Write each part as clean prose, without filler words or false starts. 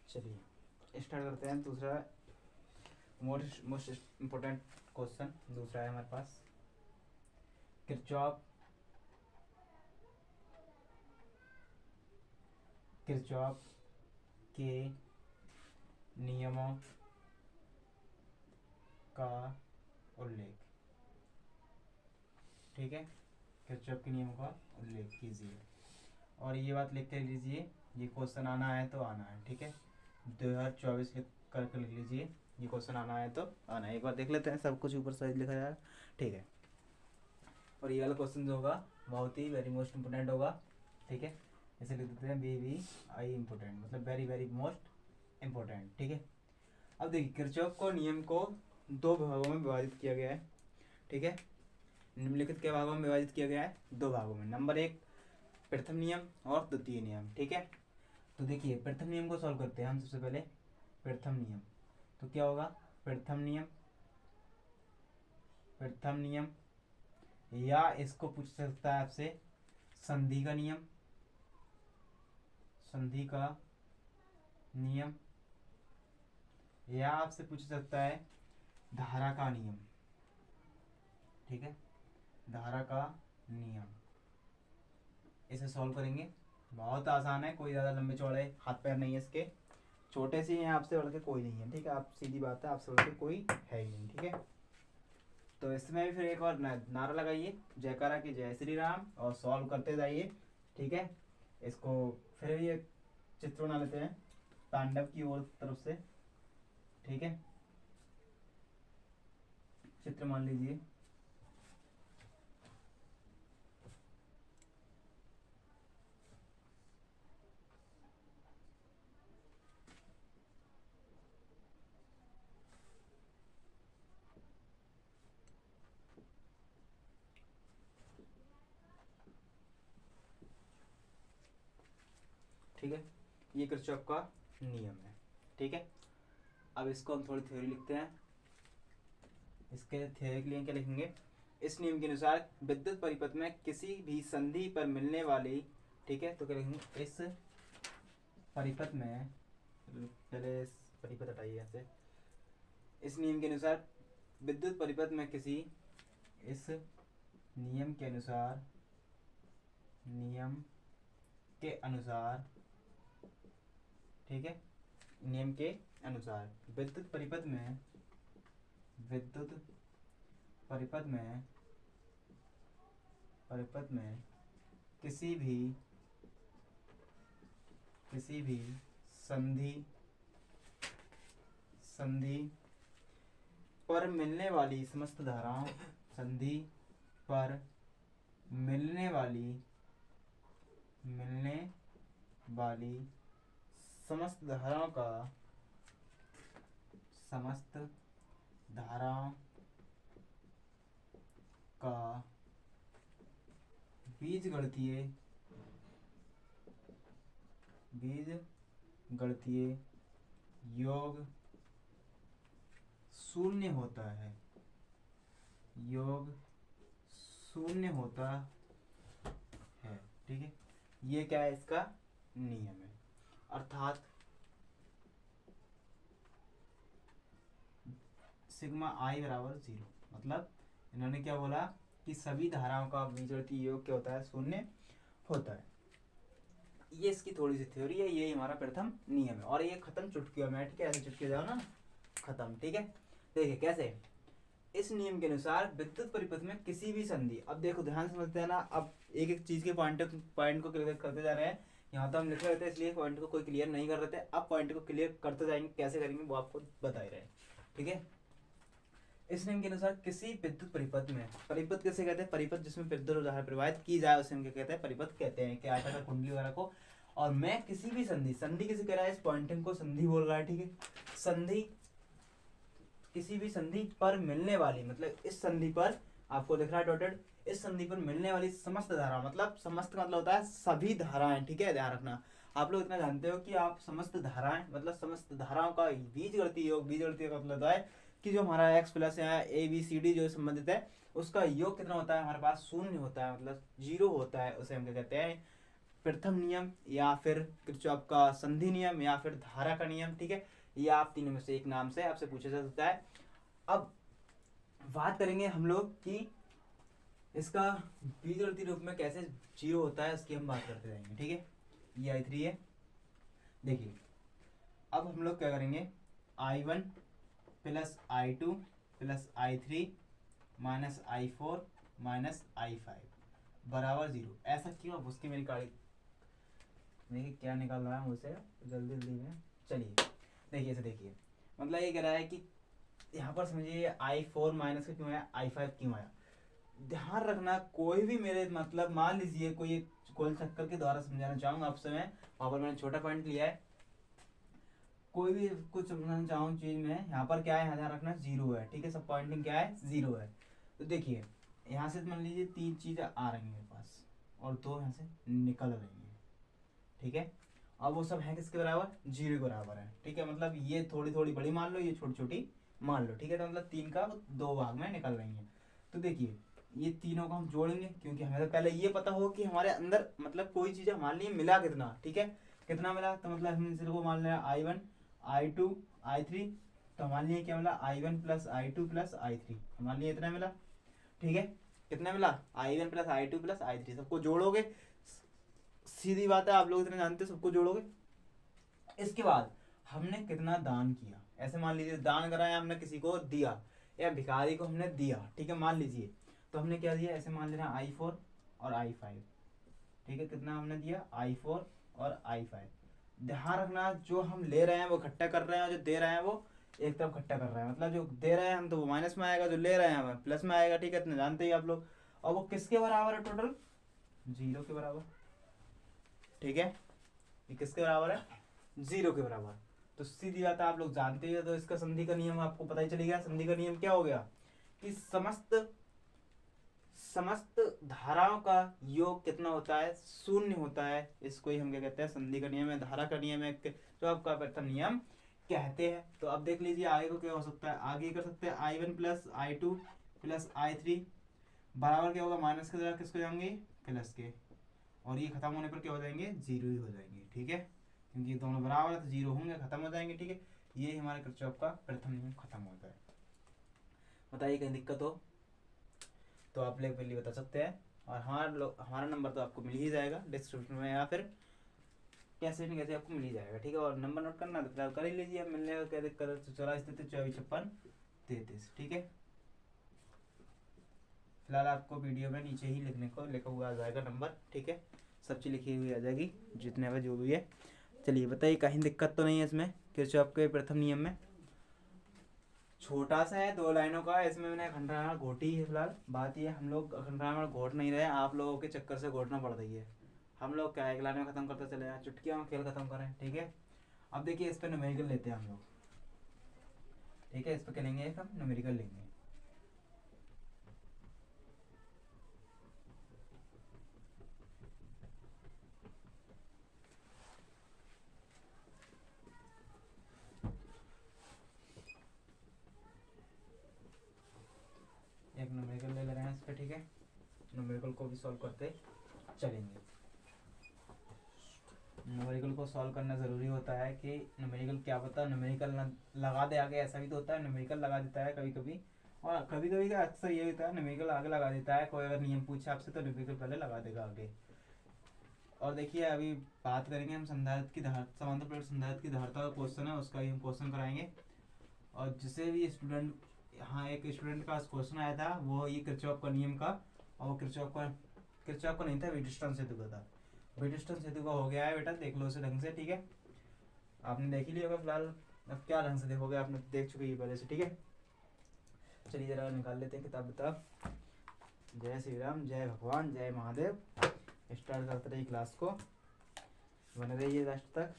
चलिए स्टार्ट करते हैं। दूसरा मोस्ट इम्पोर्टेंट क्वेश्चन दूसरा है हमारे पास। किरचॉफ किरचॉफ के नियमों का उल्लेख। ठीक है, किरचॉफ के नियमों का उल्लेख कीजिए और ये बात लिख कर लीजिए, ये क्वेश्चन आना है तो आना है। ठीक है, 2024 लिख करके लिख लीजिए, ये क्वेश्चन आना है तो आना है। एक बार देख लेते हैं, सब कुछ ऊपर साइड लिखा जाएगा। ठीक है, और ये वाला क्वेश्चन जो होगा बहुत ही वेरी मोस्ट इम्पोर्टेंट होगा। ठीक है, इसे लिख देते हैं VVI इम्पोर्टेंट, मतलब वेरी वेरी मोस्ट इम्पोर्टेंट। ठीक है, अब देखिए किरचॉफ को नियम को दो भागों में विभाजित किया गया है। ठीक है, निम्नलिखित के भागों में विभाजित किया गया है, दो भागों में। नंबर 1 प्रथम नियम और द्वितीय नियम। ठीक है, तो देखिए प्रथम नियम को सॉल्व करते हैं हम सबसे पहले। प्रथम नियम तो क्या होगा? प्रथम नियम या इसको पूछ सकता है आपसे संधि का नियम, संधि का नियम, या आपसे पूछ सकता है धारा का नियम। ठीक है, धारा का नियम, इसे सॉल्व करेंगे। बहुत आसान है, कोई ज़्यादा लंबे चौड़े हाथ पैर नहीं है इसके, छोटे से हैं, आपसे बढ़ के कोई नहीं है। ठीक है, आप सीधी बात है, आपसे बढ़ के कोई है ही नहीं। ठीक है, तो इसमें भी फिर एक और नारा लगाइए, जयकारा की जय श्री राम, और सॉल्व करते जाइए। ठीक है, इसको फिर ये चित्र बना लेते हैं तांडव की ओर तरफ से। ठीक है, चित्र मान लीजिए। ठीक है, ये किरचॉफ का नियम है। ठीक है, अब इसको हम थोड़ी थ्योरी लिखते हैं। इसके थ्योरी के लिए क्या लिखेंगे? इस नियम के अनुसार विद्युत परिपथ में किसी भी संधि पर मिलने वाली, ठीक है, तो क्या लिखेंगे? इस परिपथ में, पहले इस परिपथ हटाइए यहाँ से। इस नियम के अनुसार विद्युत परिपथ में किसी, इस नियम के अनुसार, नियम के अनुसार, ठीक है, नियम के अनुसार विद्युत परिपथ में, विद्युत परिपथ में, परिपथ में किसी भी संधि पर मिलने वाली समस्त धाराओं, संधि पर मिलने वाली समस्त धाराओं का, समस्त धाराओं का बीजगणितीय योग शून्य होता है, योग शून्य होता है। ठीक है, ये क्या है? इसका नियम है। अर्थात सिग्मा आई बराबर 0, मतलब इन्होंने क्या बोला कि सभी धाराओं का बीजगणितीय योग क्या होता है? शून्य होता है। ये इसकी थोड़ी सी थ्योरी है, ये हमारा प्रथम नियम है, और ये खत्म चुटकियों में। ठीक है, ऐसे चुटकी जाओ ना, खत्म। ठीक है, देखिए कैसे। इस नियम के अनुसार विद्युत परिपथ में किसी भी संधि, अब देखो ध्यान से समझते हैं ना, अब एक एक चीज के पॉइंट को क्लियर करते जा रहे हैं। यहाँ तो हम लिख रहे थे इसलिए पॉइंट को कोई क्लियर नहीं कर रहे थे, अब पॉइंट को क्लियर करते जाएंगे। कैसे करेंगे वो आपको बता ही रहे हैं। ठीक है, इस नियम के अनुसार किसी विद्युत परिपथ में, परिपथ कैसे कहते हैं? परिपथ जिसमें विद्युत धारा प्रवाहित की जाए उसे हम क्या कहते हैं? परिपथ कहते हैं। क्या आता है? कुंडली वगैरह को। और मैं किसी भी संधि, संधि किसे कह रहा है? इस पॉइंटिंग को संधि बोल रहा है। ठीक है, संधि, किसी भी संधि पर मिलने वाली, मतलब इस संधि पर आपको दिख रहा है डॉटेड, इस संधि पर मिलने वाली समस्त धारा, मतलब समस्त का मतलब होता है सभी धाराएं। ठीक है, ध्यान रखना। आप लोग इतना जानते हो कि आप समस्त धाराएं, मतलब समस्त धाराओं का बीजगणितीय योग, बीजगणितीय का मतलब होता है कि जो हमारा x प्लस या ABCD जो संबंधित है उसका योग कितना होता है? हमारे पास शून्य होता है, मतलब 0 होता है। उसे हम क्या कहते हैं? प्रथम नियम या फिर किरचॉफ का संधि नियम या फिर धारा का नियम, ठीक है। ये आप तीनों में से एक नाम से आपसे पूछा जा सकता है। अब बात करेंगे हम लोग कि इसका बीजगणितीय रूप में कैसे जीरो होता है, इसकी हम बात करते रहेंगे, ठीक है। ये I3 है। देखिए अब हम लोग क्या करेंगे, I1 plus I2 plus I3 minus I4 minus I5 बराबर 0। ऐसा क्यों? अब उसकी मेरी गाड़ी देखिए क्या निकाल रहा है मुझसे जल्दी जल्दी में। चलिए देखिए ऐसे देखिए, मतलब ये कह रहा है कि यहाँ पर समझिए I4 माइनस का क्यों आया, I5 क्यों आया। ध्यान रखना कोई भी मेरे मतलब मान लीजिए कोई एक गोल चक्कर के द्वारा समझाना चाहूँगा आपसे मैं, वहाँ पर मैंने छोटा पॉइंट लिया है। कोई भी कुछ समझाना चाहूँ चीज में, यहाँ पर क्या है ध्यान रखना, जीरो है, ठीक है। सब पॉइंटिंग क्या है, जीरो है। तो देखिए यहाँ से मान लीजिए 3 चीजें आ रही हैं मेरे पास और 2 यहाँ से निकल रही हैं, ठीक है। अब वो सब है किसके बराबर, जीरो के बराबर है, ठीक है। मतलब ये थोड़ी थोड़ी बड़ी मान लो, ये छोटी छोटी मान लो, ठीक है। तो मतलब 3 का 2 भाग में निकल रही हैं। तो देखिए ये तीनों को हम जोड़ेंगे, क्योंकि हमें तो पहले ये पता हो कि हमारे अंदर मतलब कोई चीज़ हमारे लिए मिला कितना, ठीक है। कितना मिला, तो मतलब हमने सिर्फ मान लिया I1 I2 I3। तो हमारे लिए क्या मिला, I1 plus I2 plus I3, हमारे लिए इतना मिला, ठीक है। कितना मिला, I1 plus I2 plus I3। सबको जोड़ोगे, सीधी बात है, आप लोग इतना जानते हैं, सबको जोड़ोगे। इसके बाद हमने कितना दान किया, ऐसे मान लीजिए दान कराया हमने, किसी को दिया या भिखारी को हमने दिया, ठीक है, मान लीजिए। तो हमने क्या दिया, ऐसे मान लेना I4 और I5, ठीक है। कितना हमने दिया, I4 और I5। ध्यान रखना जो हम ले रहे हैं वो इकट्ठा कर रहे हैं और जो दे रहे हैं वो एक तरफ इकट्ठा कर रहे हैं। मतलब जो दे रहे हैं हम तो वो माइनस में आएगा, जो ले रहे हैं हम प्लस में आएगा, ठीक है। इतना जानते ही आप लोग। और वो किसके बराबर है, टोटल जीरो के बराबर, ठीक है। ये किसके बराबर है, जीरो के बराबर। तो सीधी बात है, आप लोग जानते ही हो। तो इसका संधि का नियम आपको पता ही चल गया। संधि का नियम क्या हो गया कि समस्त धाराओं का योग कितना होता है, शून्य होता है। इसको ही हम क्या कहते हैं, संधि का नियम है, धारा का नियम है, जो आपका प्रथम नियम कहते हैं। तो अब देख लीजिए आगे को क्या हो सकता है, आगे कर सकते हैं I1 plus I2 plus I3 बराबर क्या होगा, माइनस के द्वारा किसको जाएंगे, प्लस के। और ये खत्म होने पर क्या हो जाएंगे, जीरो ही हो जाएंगे, ठीक है। क्योंकि ये दोनों बराबर है तो जीरो होंगे, खत्म हो जाएंगे, ठीक है। ये हमारे किरचॉफ का प्रथम नियम खत्म होता है। बताइए कहीं दिक्कत हो तो आप लोग पहले बता सकते हैं। और हमारा नंबर तो आपको मिल ही जाएगा डिस्क्रिप्शन में, या फिर कैसे नहीं कैसे आपको मिल ही जाएगा, ठीक है। और नंबर नोट करना तो फिलहाल कर ही लीजिए, अब मिलने का क्या दिक्कत है। 84 33 24 56 33, ठीक है। फिलहाल आपको वीडियो में नीचे ही लिखने को लिखा हुआ आ जाएगा नंबर, ठीक है। सब चीज़ लिखी हुई आ जाएगी, जितने में जो भी है। चलिए बताइए कहीं दिक्कत तो नहीं है इसमें, किरचॉफ के प्रथम नियम में। छोटा सा है, 2 लाइनों का। इसमें मैंने अखंडरामायण घोटी है फिलहाल। बात ये हम लोग अखंडरामायण घोट नहीं रहे, आप लोगों के चक्कर से घोटना पड़ रही है। हम लोग क्या एक लाइन में खत्म करते चले जाए, चुटकियों में खेल खत्म करें, ठीक है। अब देखिए इस पर न्यूमेरिकल लेते हैं हम लोग, ठीक है। इस पर क्या लेंगे, एक हम न्यूमेरिकल लेंगे। एक न्यूमेरिकल ले रहे हैं इस पर, ठीक है। न्यूमेरिकल को भी सॉल्व करते चलेंगे। न्यूमेरिकल को सॉल्व करना ज़रूरी होता है कि न्यूमेरिकल क्या पता न्यूमेरिकल लगा दे आगे, ऐसा भी तो होता है। न्यूमेरिकल लगा देता है कभी कभी, और कभी कभी का अक्सर ये होता है न्यूमेरिकल आगे लगा देता है। कोई अगर नियम पूछे आपसे तो न्यूमेरिकल पहले लगा देगा आगे। और देखिए अभी बात करेंगे हम संधारित्र की धार समांतर प्लेट संधारित्र की धारिता का क्वेश्चन है, उसका ही हम क्वेश्चन कराएंगे। और जिसे भी स्टूडेंट, हाँ एक स्टूडेंट का क्वेश्चन आया था वो ये किरचॉफ का नियम का, और वो किरचॉफ का नहीं था, व्हीटस्टोन सेतु का था। व्हीटस्टोन सेतु का हो गया है बेटा, देख लो उसे ढंग से, ठीक है। आपने देख ही लिया होगा फिलहाल, अब क्या ढंग से देखोगे, आपने देख चुके पहले से, ठीक है। चलिए जरा निकाल लेते हैं किताब विताब। जय श्री राम, जय भगवान, जय महादेव। स्टार्ट करते रहिए क्लास को, बने रहिए लास्ट तक।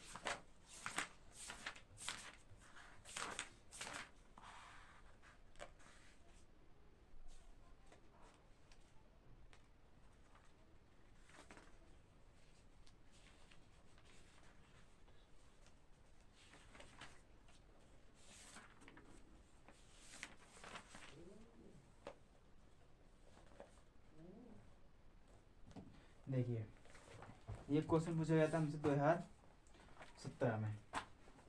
देखिए ये क्वेश्चन पूछा गया था हमसे 2017 में।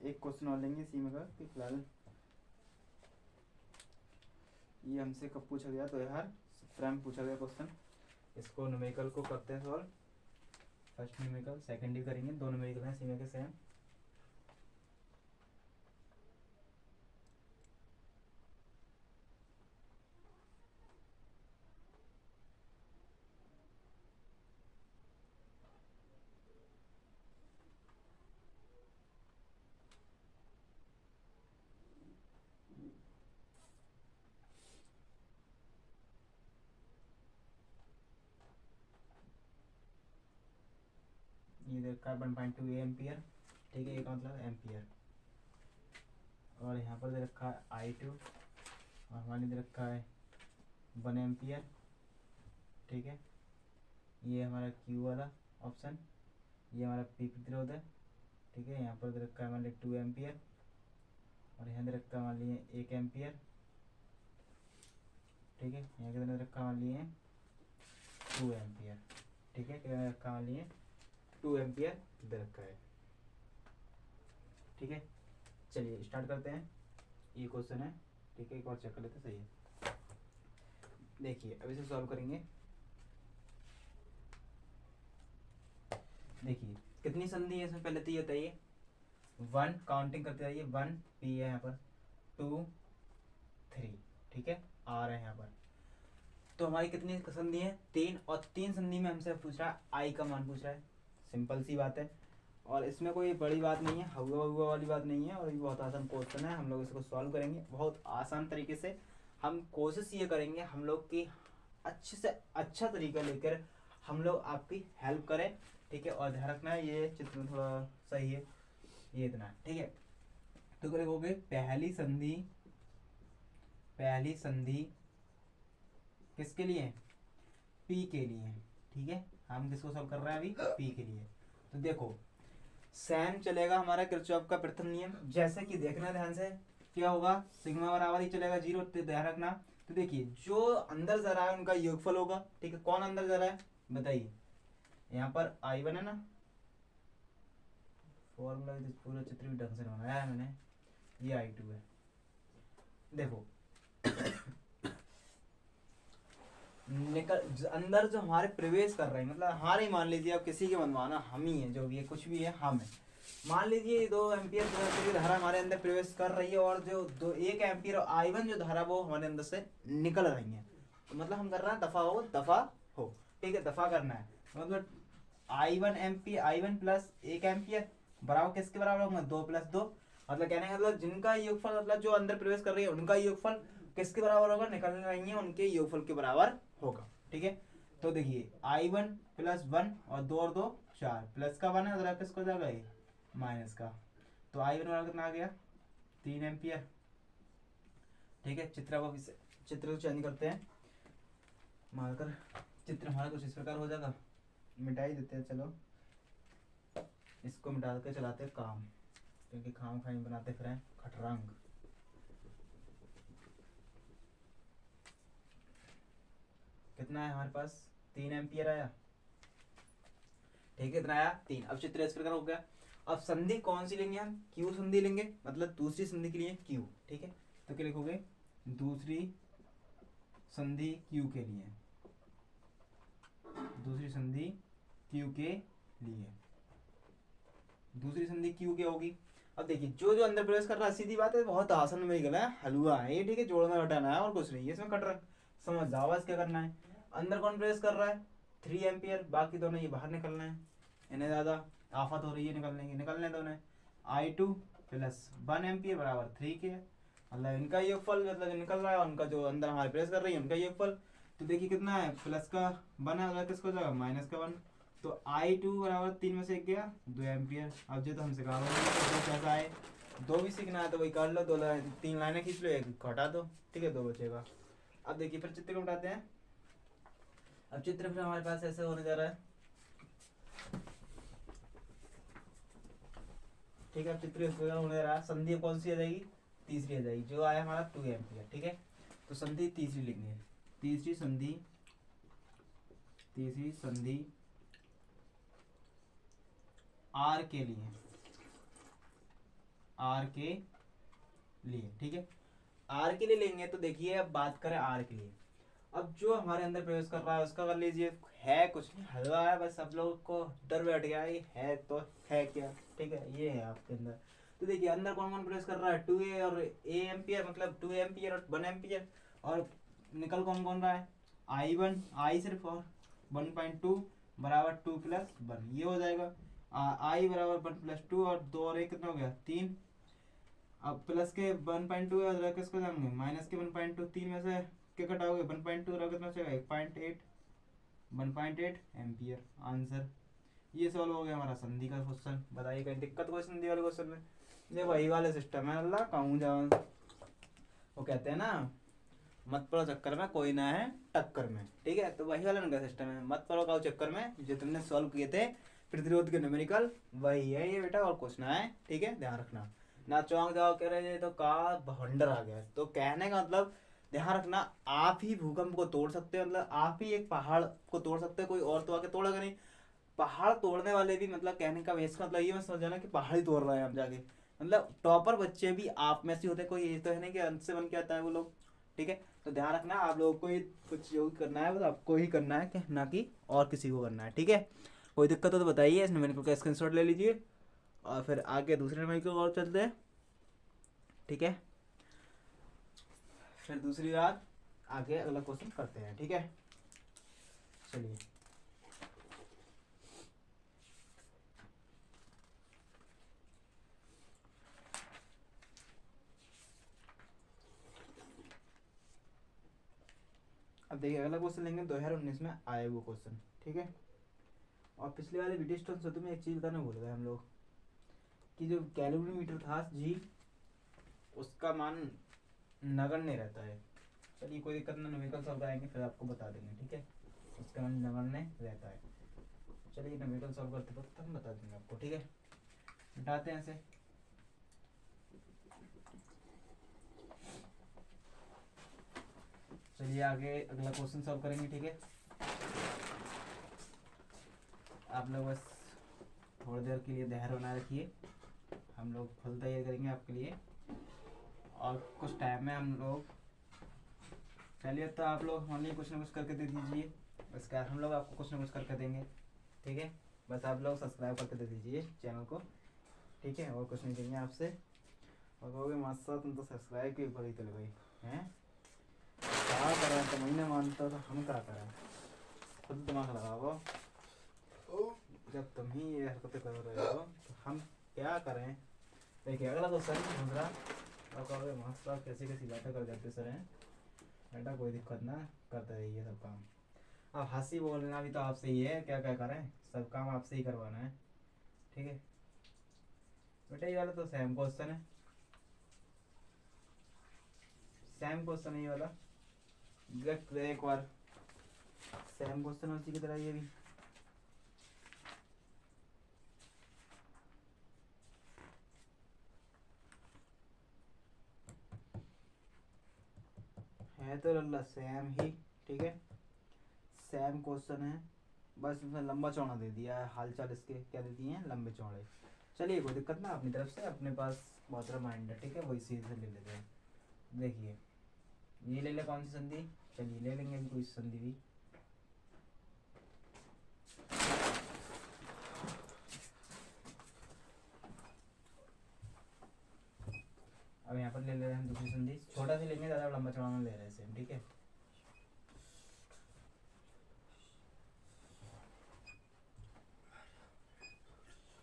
एक क्वेश्चन और लेंगे इसी में का कि फिलहाल ये हमसे कब पूछा गया, 2017 में पूछा गया क्वेश्चन। इसको न्यूमेरिकल को करते हैं सॉल्व। फर्स्ट न्यूमेरिकल सेकंड भी करेंगे, दो न्यूमेरिकल हैं सेम के सेम। ये देखा है 1.2 एम्पियर, ठीक है, ये का मतलब एम्पियर। और यहाँ पर दे रखा है I2 और हमारे दे रखा है 1 एम्पियर, ठीक है। ये हमारा Q वाला ऑप्शन, ये हमारा P प्रतिरोध है, ठीक है। यहाँ पर दे रखा है हमारे 2 एम्पियर और यहाँ दे रखा है हमारे लिए 1 एम्पियर, ठीक है। यहाँ के दे रखा है हमारे लिए 2 एम्पियर, ठीक है। क्या रखा हमारे लिए 2 एम्पियर दे रखा है, ठीक है। चलिए स्टार्ट करते हैं। ये क्वेश्चन है, ठीक है, एक और चेक कर लेते हैं, सही है। देखिए अब इसे सॉल्व करेंगे। देखिए कितनी संधि है इसमें, पहले तो ये बताइए। 1 काउंटिंग करते जाइए, 1 P है यहाँ पर, 2 3, ठीक है, R है यहाँ पर। तो हमारी कितनी संधि है, 3, और 3 संधि में हमसे पूछ रहा है I का मान पूछ रहा है। सिंपल सी बात है और इसमें कोई बड़ी बात नहीं है, हुआ हुआ वाली बात नहीं है। और ये बहुत आसान क्वेश्चन है, हम लोग इसको सॉल्व करेंगे बहुत आसान तरीके से। हम कोशिश ये करेंगे हम लोग की अच्छे से अच्छा तरीका लेकर हम लोग आपकी हेल्प करें, ठीक है। और ध्यान रखना है ये चित्र थोड़ा सही है, ये इतना है, ठीक है। तो क्या लिखोगे, पहली संधि किसके लिए, P के लिए, ठीक है। हम किसको सॉल्व कर रहे हैं अभी, P के लिए। तो देखो सेम चलेगा हमारा किरचॉफ का प्रथम नियम, जैसे कि देखना ध्यान से, क्या होगा, सिग्मा बराबर ही चलेगा 0, तो ध्यान रखना। तो देखिए जो अंदर जा रहा है उनका योगफल होगा, ठीक है। कौन अंदर जा रहा है बताइए, यहाँ पर I1 है ना, फॉर्मूला पूरा चित्र भी ढंग से बनाया है मैंने, ये I2 है। देखो निकल अंदर जो हमारे प्रवेश कर रहे हैं, मतलब हमारे, मान लीजिए आप किसी के मनमाना, हम ही है, जो भी है कुछ भी है, हम है। मान लीजिए 2 एम्पियर की धारा हमारे अंदर प्रवेश कर रही है और जो 1 एम्पियर I1 जो धारा वो हमारे अंदर से निकल रही है। तो मतलब हम कर रहे हैं दफा हो, ठीक है, दफा करना है। मतलब I1 प्लस 1 एम्पियर बराबर किसके बराबर होगा, 2 प्लस 2। मतलब कहने का मतलब जिनका योगफल, मतलब जो अंदर प्रवेश कर रही है उनका योगफल किसके बराबर होगा, निकल रही है उनके योगफल के बराबर होगा, ठीक है। तो देखिए I1 प्लस 1 और 2 और 2 4, प्लस का 1 है अगर किसको जाएगा ये माइनस का। तो I1 बराबर कितना आ गया, 3 एम्पियर, ठीक है। चित्र को चेंज करते हैं, मारकर चित्र हमारा कुछ इस प्रकार हो जाएगा। मिटा ही देते हैं, चलो इसको मिटा के चलाते हैं काम, क्योंकि खाम खाई बनाते फिर खटरंग। कितना है हमारे पास, 3 एम्पियर आया, ठीक है, कितना आया 3। अब चित्र इस प्रकार हो गया। अब संधि कौन सी लेंगे हम, Q संधि लेंगे, मतलब दूसरी संधि के लिए Q, ठीक है। तो क्या लिखोगे, दूसरी संधि Q के लिए, दूसरी संधि Q के लिए, दूसरी संधि Q क्या होगी। अब देखिए जो जो अंदर प्रवेश कर रहा है, सीधी बात है, बहुत आसान में गला है, हलवा है ये, ठीक है, जोड़ना घटाना है और कुछ नहीं है इसमें, कट रहा समझ जाओ बस क्या करना है। अंदर कौन प्रवेश कर रहा है, 3 एम्पियर, बाकी दोनों ये बाहर निकलना है, इन्हें ज़्यादा आफत हो रही है निकलने दोनों। I2 प्लस 1 एम्पियर बराबर 3 के, मतलब इनका योगफल, मतलब निकल रहा है उनका जो अंदर हमारे प्रवेश कर रही है उनका योगफल। तो देखिए कितना है, प्लस का 1 है, अगर किसको जाएगा माइनस का 1। तो I2 बराबर 3 में से 1 गया 2 एम्पियर। अब जो तो हमसे कहा कैसा है, 2 भी सीखना है तो वही कर लो, 3 लाइनें खींच लो, 1 घटा दो, ठीक है, 2 बचेगा। अब देखिए फिर चित्र को उठाते हैं। अब चित्र फिर हमारे पास ऐसे होने जा रहा है, ठीक है। चित्र इस प्रकार होने जा रहा है। संधि कौन सी आ जाएगी, तीसरी आ जाएगी, जो आया हमारा 2 एम्पियर, ठीक है। तो संधि तीसरी लिखेंगे, तीसरी संधि आर के लिए, आर के लिए, ठीक है। आर के लिए लेंगे तो देखिए, अब बात करें आर के लिए, अब जो हमारे अंदर प्रवेश कर रहा है उसका कर लीजिए, है कुछ नहीं, हलवा है बस, सब लोगों को डर बैठ गया है तो है क्या, ठीक है, ये है आपके अंदर। तो देखिए अंदर कौन कौन प्रवेश कर रहा है, 2A और A एम्पियर, मतलब 2 एम्पियर और 1 एम्पियर, और निकल कौन कौन रहा है, I1, I सिर्फ, और 1.2 बराबर 2 प्लस 1, ये हो जाएगा। I बराबर 1 प्लस 2, और 2 और 1 कितना हो गया 3, अब प्लस के 1.2 है, किसको जाएंगे माइनस के 1.2, 3 में से क्या कटाओगे 1.2 रहा, कितना बचेगा 1.8 एम्पियर, आंसर। ये सॉल्व हो गया हमारा संधि का क्वेश्चन। बताइए कहीं दिक्कत कोई संधि वाले क्वेश्चन में, ये वही वाले सिस्टम है, अल्लाह कहूँ जाओ, वो कहते हैं ना मत पड़ो चक्कर में कोई ना है टक्कर में, ठीक है, तो वही वाला उनका सिस्टम है, मत पड़ो का चक्कर में, जो तुमने सॉल्व किए थे प्रतिरोध के न्यूमेरिकल वही है ये बेटा, और कुछ ना है, ठीक है, ध्यान रखना ना, चौंक जाओ कह रहे तो का भंडर आ गया, तो कहने का मतलब ध्यान रखना, आप ही भूकंप को तोड़ सकते हो, मतलब आप ही एक पहाड़ को तोड़ सकते हो, कोई और तो आके तोड़ेगा नहीं। पहाड़ तोड़ने वाले भी, मतलब कहने का इसका मतलब ये मत समझना कि पहाड़ ही तोड़ रहे हैं हम जाके, मतलब टॉपर बच्चे भी आप में से होते, कोई ये तो है नहीं कि अंत से बन के आता है वो लोग, ठीक है। तो ध्यान रखना आप लोगों को, कुछ जो करना है बस आपको ही करना है, कि ना कि और किसी को करना है, ठीक है। कोई दिक्कत हो तो बताइए, इस न्यूमेरिकल का स्क्रीनशॉट ले लीजिए, और फिर आगे दूसरे न्यूमेरिकल और चलते हैं, ठीक है। फिर दूसरी बात आगे अगला क्वेश्चन करते हैं, ठीक है, चलिए। अब देखिए अगला क्वेश्चन लेंगे 2019 में आए वो क्वेश्चन, ठीक है। और पिछले वाले वीडियो स्टोन से तुम्हें एक चीज बताना भूल गए हम लोग, कि जो कैलोरीमीटर था जी, उसका मान नगण्य रहता है। चलिए कोई दिक्कत ना, न्यूमेरिकल सॉल्व कराएंगे फिर आपको बता देंगे, ठीक है, उसका मान नगण्य रहता है। चलिए न्यूमेरिकल सॉल्व करते वक्त हम बता देंगे आपको, ठीक है। हटाते हैं ऐसे, चलिए आगे अगला क्वेश्चन सॉल्व करेंगे, ठीक है। आप लोग बस थोड़ी देर के लिए धैर्य बना रखिए, हम लोग फुल तैयारी करेंगे आपके लिए, और कुछ टाइम में हम लोग, चलिए तो आप लोग हमारे कुछ ना कुछ करके दे दीजिए, उसके बाद हम लोग आपको कुछ ना कुछ करके देंगे, ठीक है। बस आप लोग सब्सक्राइब करके दे दीजिए चैनल को, ठीक है, और कुछ नहीं चाहिए आपसे, और कहोगे मास्टर तुम तो सब्सक्राइब के ऊपर ही चले भाई हैं, क्या करें, तो महीने मानता तो हम क्या करें, खुद दिमाग लगाओ, जब तुम ही ये हरकतें कर रहे हो तो हम क्या करें। देखिए अगला क्वेश्चन दूसरा, और कहोगे मास्टर कैसी कैसी बातें कर जाते सर हैं, बेटा कोई दिक्कत ना, करते रहिए सब काम, अब हंसी बोलना भी तो आपसे ही है, क्या क्या करें, सब काम आपसे ही करवाना है, ठीक है। बेटा ये वाला तो सेम क्वेश्चन है, सेम क्वेश्चन है ये वाला, एक बार सेम क्वेश्चन उसी की तरह ये भी, है तो लल्ला सेम ही, ठीक है, सेम क्वेश्चन है, बस इसमें लंबा चौड़ा दे दिया है, हालचाल इसके क्या दे दिए हैं लंबे चौड़े। चलिए कोई दिक्कत ना, अपनी तरफ से अपने पास बहुत सारा माइंड है, ठीक है, वही चीज़ से ले लेते हैं। देखिए ये ले ले, कौन सी संधि, चलिए ले लेंगे अभी कोई संधि भी, अब यहाँ पर ले ले रहे हैं दूसरी संधि, छोटा सी लेंगे, ज़्यादा लंबा चौड़ा ले रहे हैं सेम, ठीक है।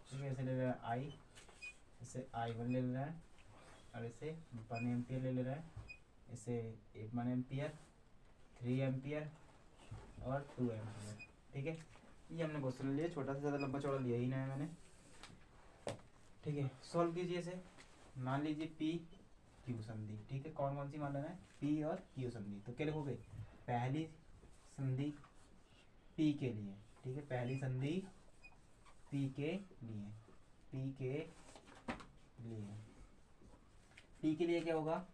ठीक है, इसे ले रहे हैं आई, इसे I1 ले रहे हैं, और इसे 1 एम्पियर ले रहे हैं, इसे 1 एम्पियर, 3 एम्पियर और 2 एम्पियर, ठीक है। ये हमने क्वेश्चन लिया, छोटा से ज़्यादा लंबा चौड़ा लिया ही ना है मैंने, ठीक है। सॉल्व कीजिए इसे, मान लीजिए पी क्यू संधि, ठीक है, कौन कौन सी मान लेना है, पी और क्यू संधि, तो क्या लिखोगे, पहली संधि पी के लिए, ठीक है, पहली संधि पी के लिए, पी के लिए, पी के लिए क्या होगा,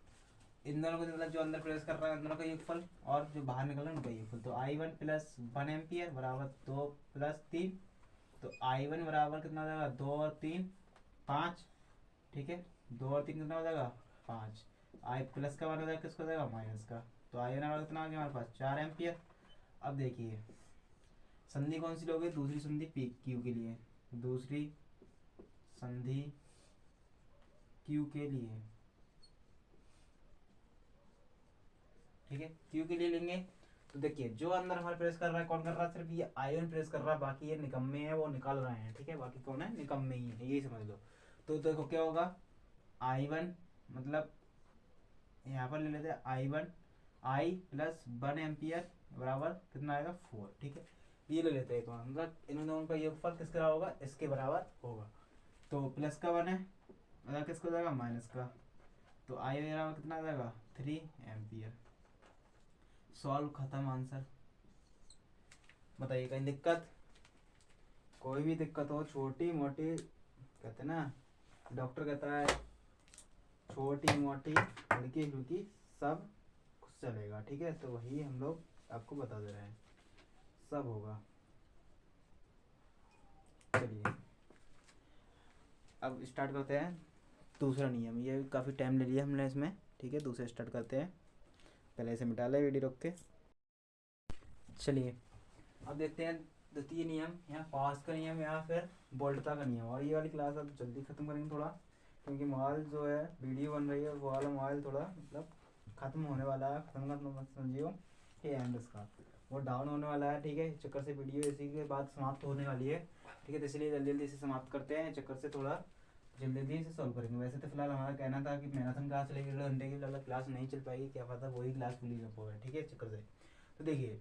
इन दोनों को मतलब जो अंदर प्रवेश कर रहा है इन दोनों का योगफल, और जो बाहर निकल रहा है उनका योगफल, तो I1 प्लस 1 एम्पियर बराबर 2 प्लस 3, तो I1 बराबर कितना हो जाएगा, 2 और 3 5, ठीक है, 2 और 3 कितना हो जाएगा 5, आई प्लस का मान हो जाएगा, किसका हो जाएगा माइनस का, तो I1 बराबर कितना आ गया हमारे पास 4 एम्पियर। अब देखिए संधि कौन सी लोगे, दूसरी संधि पी क्यू के लिए, दूसरी संधि क्यू के लिए, ठीक है, क्यू के लिए लेंगे। तो देखिए जो अंदर हमारे प्रेस कर रहा है, कौन कर रहा है, सिर्फ ये I1 प्रेस कर रहा है, बाकी ये निकम्मे हैं वो निकाल रहे हैं, ठीक है, बाकी कौन है, निकम्मे ही है, यही समझ लो। तो देखो क्या होगा, I1 मतलब यहाँ पर ले लेते हैं I1 I प्लस 1 एम्पियर बराबर कितना आएगा 4, ठीक है, ये ले लेते हैं, मतलब इन दोनों का योगफल किसके बराबर होगा, इसके बराबर होगा। तो प्लस का 1 है, मतलब किसका हो जाएगा माइनस का, तो I बराबर कितना आ जाएगा 3 एम्पियर। सॉल्व, खत्म आंसर। बताइए कहीं दिक्कत, कोई भी दिक्कत हो छोटी मोटी, कहते ना डॉक्टर कहता है छोटी मोटी हल्की फुल्की सब कुछ चलेगा, ठीक है, तो वही हम लोग आपको बता दे रहे हैं, सब होगा। चलिए अब स्टार्ट करते हैं दूसरा नियम, ये काफ़ी टाइम ले लिया हमने इसमें, ठीक है, दूसरा स्टार्ट करते हैं, पहले इसे मिटा ले वीडियो रोक के। चलिए अब देखते हैं द्वितीय नियम, यहाँ पास का नियम या फिर बोल्टता का नियम, और ये वाली क्लास अब जल्दी खत्म करेंगे थोड़ा, क्योंकि मोबाइल जो है वीडियो बन रही है वो वाला मोबाइल थोड़ा मतलब खत्म होने वाला है, खत्म का मत समझियो कि एंड इसका वो डाउन होने वाला है, ठीक है, इस चक्कर से वीडियो इसी के बाद समाप्त होने वाली है, ठीक है, तो इसलिए जल्दी जल्दी से समाप्त करते हैं, चक्कर से थोड़ा जल्दी जल्दी से सॉल्व करेंगे। वैसे तो फिलहाल हमारा कहना था कि मैराथन क्लास चलेगी 1.5 घंटे की, फिलहाल क्लास नहीं चल पाएगी, क्या पता वही क्लास फुली रखा हुआ है, ठीक है, इस चक्कर से। तो देखिए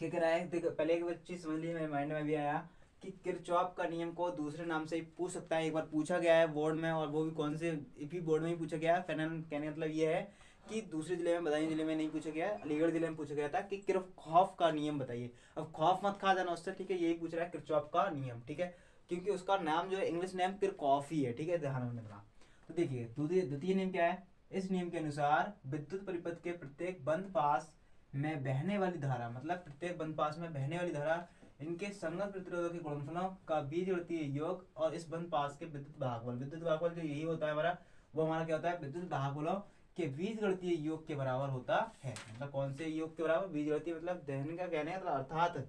क्या कह रहा है, देखो पहले एक चीज समझ ली, मेरे माइंड में भी आया कि किरचॉफ का नियम को दूसरे नाम से पूछ सकता है, एक बार पूछा गया है बोर्ड में, और वो भी कौन से इसी बोर्ड में ही पूछा गया है। कहने मतलब ये है कि दूसरे जिले में, बदायूं जिले में नहीं पूछा गया, अलीगढ़ जिले में पूछा गया था कि किरचॉफ का नियम बताइए। अब खौफ मत खा जाना उससे, ठीक है, यही पूछ रहा है किरचॉफ का नियम, ठीक है, क्योंकि उसका नाम जो है इंग्लिश नेम किरकॉफ ही है, ठीक है, ध्यान रखना। तो देखिए द्वितीय नियम क्या है, इस नियम के अनुसार विद्युत परिपथ के प्रत्येक बंद पास में बहने वाली धारा, मतलब प्रत्येक बंद पास में बहने वाली धारा, इनके संगत प्रतिरोधों के गुणनफलों का बीजगणितीय योग और इस बंद पास के विद्युत भागफल जो यही होता है हमारा, वो हमारा क्या होता है, विद्युत भागफलों के बीजगणितीय योग के बराबर होता है। मतलब कौन से योग के बराबर, बीजगणितीय मतलब दहन का कहने का अर्थात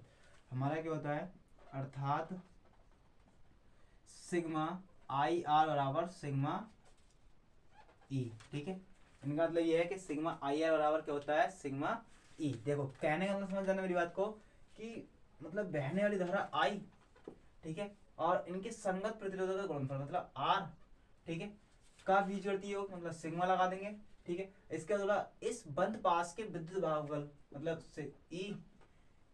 हमारा क्या होता है, अर्थात सिग्मा आई आर बराबर सिग्मा ई, ठीक है, इनका मतलब ये है कि सिग्मा आई आर बराबर क्या होता है, सिग्मा ई। देखो कहने का मतलब समझ जाना मेरी बात को, कि मतलब बहने वाली धारा आई, ठीक है, और इनके संगत प्रतिरोधों का गुणनफल मतलब आर, ठीक है, का बीजगणितीय योग मतलब सिग्मा लगा देंगे, ठीक है, इसके अलावा इस बंद पास के विद्युत भागफल मतलब ई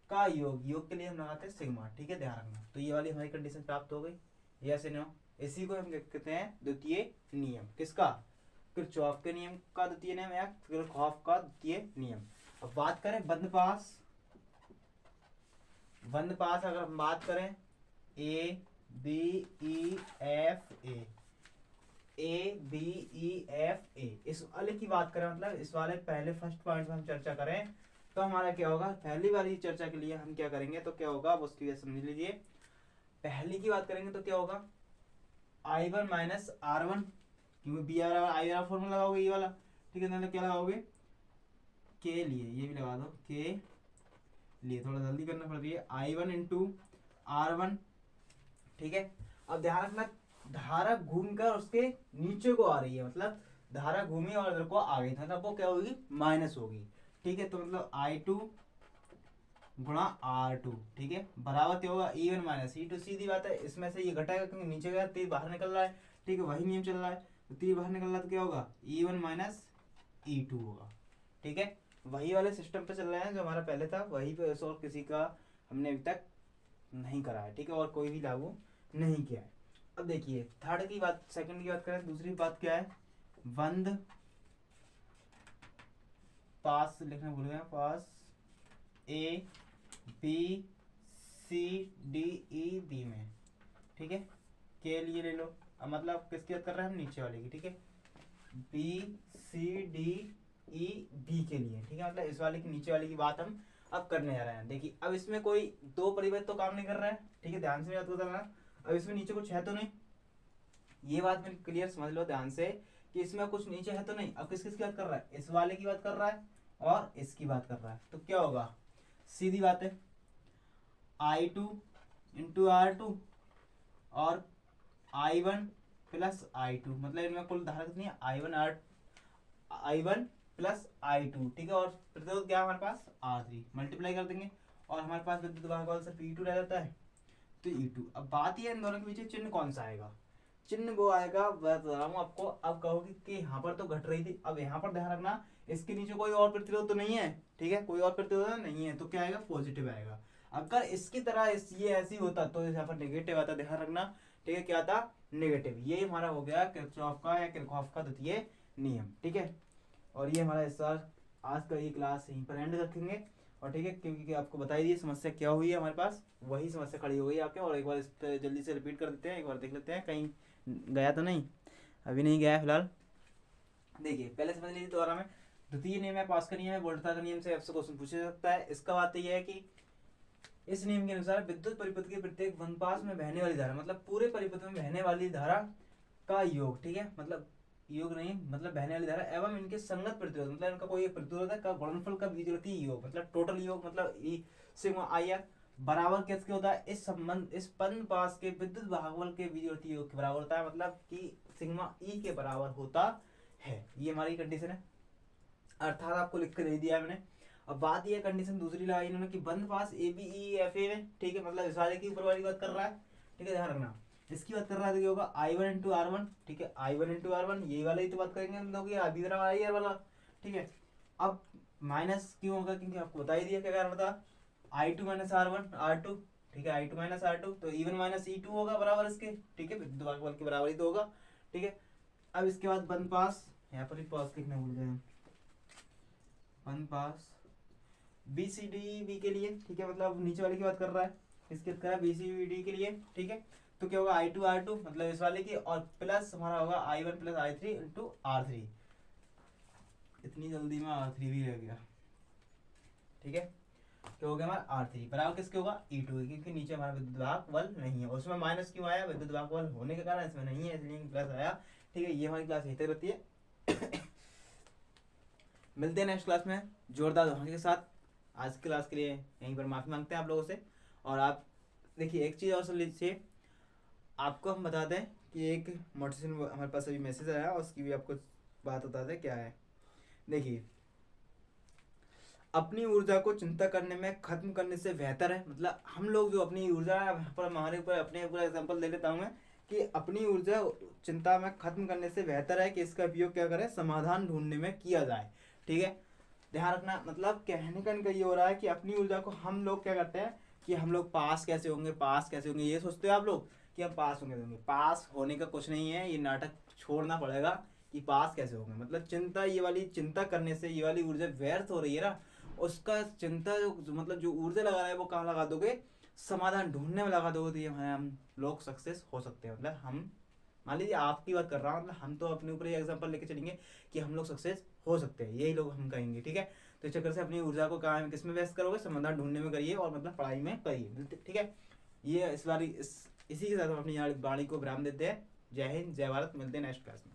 का योग के लिए हम लगाते हैं सिग्मा, ठीक है, ध्यान रखना। तो ये वाली हमारी कंडीशन प्राप्त हो गई, यस नो, इसी को हम कहते हैं द्वितीय नियम, किसका, किरचॉफ के नियम का द्वितीय नियम या किरचॉफ का द्वितीय नियम। अब बात करें बंद पास अगर हम बात करें A B E F A, इस वाले की बात करें, मतलब इस वाले पहले फर्स्ट पॉइंट में हम चर्चा करें, तो हमारा क्या होगा, पहली वाली चर्चा के लिए हम क्या करेंगे, तो क्या होगा उसकी समझ लीजिए। पहली की बात करेंगे तो क्या होगा, I1 माइनस R1, क्योंकि B R I R formula लगाओगे ये वाला, ठीक है, क्या लगाओगे के लिए, ये भी लगा दो के लिए, थोड़ा जल्दी करना पड़ रही है, I1 इंटू R1, ठीक है। अब ध्यान रखना धारा घूमकर उसके नीचे को आ रही है, मतलब धारा घूमी और इधर को आ गई, मतलब वो क्या होगी, माइनस होगी, ठीक है, तो मतलब I2 गुणा R2, ठीक है, बराबर क्या होगा E1 माइनस E2, सीधी बात है, इसमें से ये घटाएगा क्योंकि नीचे गया तीर बाहर निकल रहा है, ठीक है, वही नियम चल रहा है, तो तीर बाहर निकल रहा है तो क्या होगा E1 माइनस E2 होगा, ठीक है, वही वाले सिस्टम पे चल रहे हैं जो हमारा पहले था, वही पे, और किसी का हमने अभी तक नहीं करा है, ठीक है, और कोई भी लागू नहीं किया है। अब देखिए थर्ड की बात, सेकंड की बात करें, दूसरी बात क्या है, बंद पास लिखना भूल गया, पास A B C D E B में, ठीक है, के लिए ले लो, अब मतलब किसकी बात कर रहे हैं हम, नीचे वाले की, ठीक है, B C D E B के लिए, ठीक है, मतलब इस वाले की नीचे वाले की बात हम अब करने जा रहे हैं। देखिए अब इसमें कोई दो परिवर्त तो काम नहीं कर रहा है, ठीक है, ध्यान से याद करना। अब इसमें नीचे कुछ है तो नहीं, ये बात में क्लियर समझ लो ध्यान से कि इसमें कुछ नीचे है तो नहीं। अब किस किस की बात कर रहा है, इस वाले की बात कर रहा है और इसकी बात कर रहा है। तो क्या होगा, सीधी बात है, I2 इंटू R2 और I1 प्लस I2, मतलब इनमें कुल धारा कितनी है, I1 प्लस I2, ठीक है। और प्रतिरोध क्या है हमारे पास, R3, मल्टीप्लाई कर देंगे और हमारे पास विद्युत वाहक सिर्फ E2 रह जाता है, तो E2। अब बात ये इन दोनों के बीच चिन्ह कौन सा आएगा, चिन्ह वो आएगा, बता रहा हूँ आपको। अब कहोगे कि यहाँ पर तो घट रही थी, अब यहाँ पर ध्यान रखना इसके नीचे कोई और प्रतिरोध तो नहीं है, ठीक है, कोई और प्रतिरोध नहीं है, तो क्या आएगा, पॉजिटिव आएगा। अगर इसकी तरह ये ऐसी होता तो यहाँ पर नेगेटिव आता, ध्यान रखना, ठीक है, क्या आता, नेगेटिव। ये हमारा हो गया किरचॉफ का या किरचॉफ का द्वितीय नियम, ठीक है। और ये हमारा इस आज का ये क्लास यहीं पर एंड रखेंगे, और ठीक है, क्योंकि आपको बताई दी समस्या क्या हुई है हमारे पास, वही समस्या खड़ी हो गई आपके। और एक बार इस पर जल्दी से रिपीट कर देते हैं, एक बार देख लेते हैं कहीं गया तो नहीं, अभी नहीं गया है फिलहाल। देखिए पहले समझ लीजिए दोबारा में, द्वितीय नियम है, पास का नियम है, वोल्टता का नियम से आपसे क्वेश्चन पूछा जा सकता है। इसका बात यह है कि इस नियम के अनुसार विद्युत परिपथ के प्रत्येक वनपास में बहने वाली धारा, मतलब पूरे परिपथ में बहने वाली धारा का योग, ठीक है, मतलब योग नहीं, मतलब बहने वाली धारा एवं इनके संगत प्रतिरोध, मतलब इनका कोई प्रतिरोध है का गुणनफल का बीजगणितीय योग, मतलब टोटल योग, मतलब ई सिग्मा आई आर बराबर किसके होता है, इस संबंध इस पन पास के विद्युत भागफल के बीजगणितीय योग के बराबर होता है, मतलब कि सिग्मा ई के बराबर होता है। ये हमारी कंडीशन है, अर्थात आपको लिख कर दे दिया मैंने। अब बात ये कंडीशन दूसरी लगाई इन्होंने कि बंद पास A B E F A में, ठीक है, मतलब इस वाले की ऊपर वाली बात कर रहा है, ठीक है, ध्यान रखना। इसकी बात कर रहा है तो क्या होगा, I1 इंटू R1, ठीक है, I1 इंटू R1, ये वाला ही तो बात करेंगे हम लोग, ये बी बराबर आई आर वाला, ठीक है। अब माइनस क्यों होगा, क्योंकि आपको बता ही दिया क्या कारण था, I2 माइनस R1 R2, ठीक है, I2 माइनस R2, तो E1 माइनस E2 होगा बराबर इसके, ठीक है, विद्युत भागफल के बराबर ही तो होगा, ठीक है। अब इसके बाद बंद पास, यहाँ पर ही पास लिखना भूल गए, बंद पास बी सी डी बी के लिए, ठीक है, मतलब नीचे वाले की बात कर रहा है, इसकी बात कर रहा है बी सी डी के लिए, ठीक है। तो क्या होगा, I2 R2, मतलब इस वाले की, और प्लस हमारा होगा I1 plus I3 into R3, इतनी जल्दी में R3 भी रह गया, ठीक है। क्या हो गया हमारा R3 बराबर किसके होगा, E2, क्योंकि नीचे हमारा विद्युत भागफल नहीं है, उसमें माइनस क्यों आया, विद्युत भागफल होने के कारण इसमें नहीं है, इसलिए प्लस आया, ठीक है। ये हमारी क्लास यहीं तक रहती है। मिलते हैं नेक्स्ट क्लास में जोरदार धमाके के साथ। आज की क्लास के लिए यहीं पर माफी मांगते हैं आप लोगों से। और आप देखिए एक चीज़ और सुन लीजिए, आपको हम बता दें कि एक मोटिवेशन हमारे पास अभी मैसेज आया, उसकी भी आपको बात बता दें क्या है। देखिए, अपनी ऊर्जा को चिंता करने में खत्म करने से बेहतर है, मतलब हम लोग जो अपनी ऊर्जा पर हमारे ऊपर अपने ऊपर एग्जाम्पल दे लेता हूँ मैं, कि अपनी ऊर्जा चिंता में खत्म करने से बेहतर है कि इसका उपयोग क्या करें, समाधान ढूंढने में किया जाए, ठीक है। ध्यान रखना, मतलब कहने का इनका ये हो रहा है कि अपनी ऊर्जा को हम लोग क्या करते हैं कि हम लोग पास कैसे होंगे, पास कैसे होंगे, ये सोचते हो आप लोग कि हम पास होंगे। पास होने का कुछ नहीं है, ये नाटक छोड़ना पड़ेगा कि पास कैसे होंगे। मतलब चिंता, ये वाली चिंता करने से ये वाली ऊर्जा व्यर्थ हो रही है ना, उसका चिंता जो मतलब जो ऊर्जा लगा रहा है वो कहाँ लगा दोगे, समाधान ढूंढने में लगा दोगे, तो ये हम लोग सक्सेस हो सकते हैं। मतलब हम, मान लीजिए आपकी बात कर रहा हूँ, मतलब हम तो अपने ऊपर एग्जांपल लेके चलेंगे कि हम लोग सक्सेस हो सकते हैं, यही लोग हम कहेंगे, ठीक है। तो इस चक्कर से अपनी ऊर्जा को कहाँ किस में व्यस्त करोगे, समाधान ढूंढने में करिए, और मतलब पढ़ाई में करिए, ठीक है। ये इसी के साथ हम अपनी वाणी को विराम देते हैं। जय हिंद, जय भारत, मिलते हैं नेक्स्ट क्लास में।